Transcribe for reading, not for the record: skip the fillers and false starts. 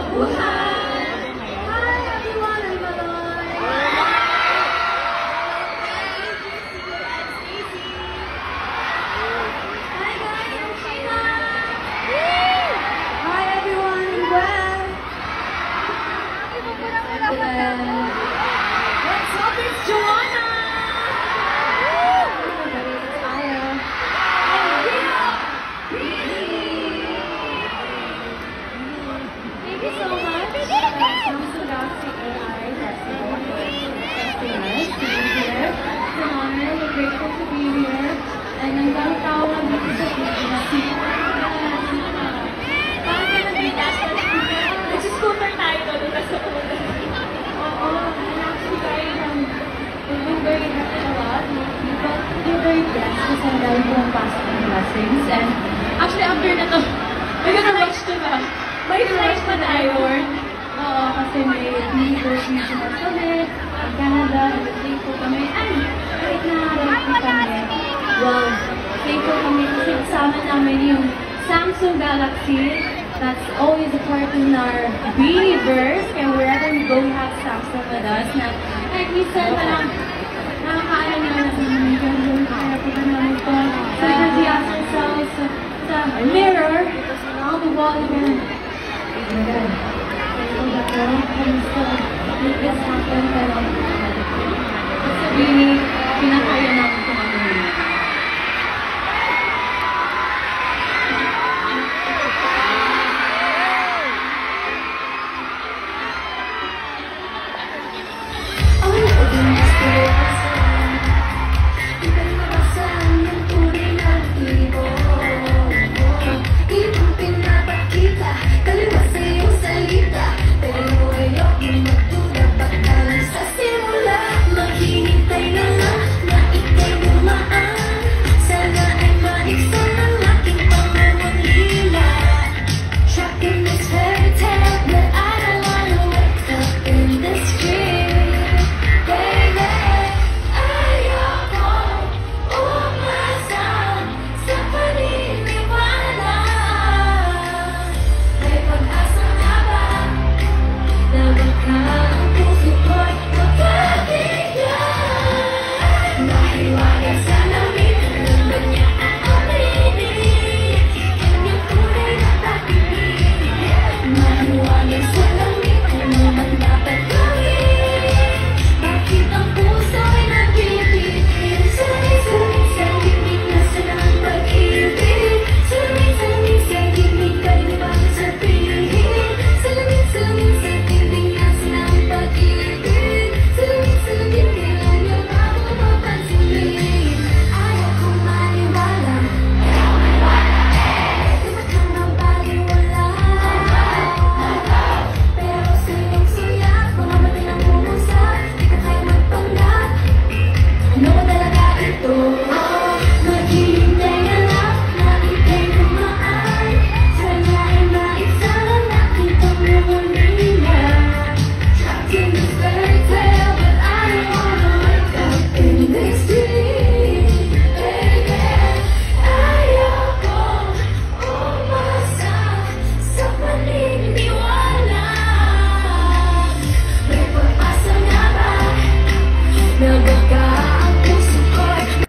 Mabuhay! Hi everyone, I'm Maloy! Hi guys, I'm Sheila! Hi everyone, I'm Gwen! What's up, it's Joanna! Everybody, it's Aya. And thank you so much, Samsung Galaxy AI Festival, for hosting us to be here. It's an honor, we're grateful to be here. And ang daming tao lang dito sa Pilipinas. Parang ka nag-redash na nag-scooter tayo doon sa una. Oo, and actually we've been very happy a lot. We're very blessed kasi ang dami pong positive blessings. And actually after na to, we're gonna rush to na. May flight pa tayo. Oo, kasi may Universe Regional Summit in Canada, and thankful kami. And right na happy kami. Well, thankful kami kasi kasama namin yung Samsung Galaxy. That's always a part in our Beaniverse. Kaya wherever we go, we have Samsung with us. Na kahit minsan parang nakakaano na namin yung kaya pa namin ito. So we have to ask ourselves sa mirror on the wall again. Oh my God. So that we can still make this happen.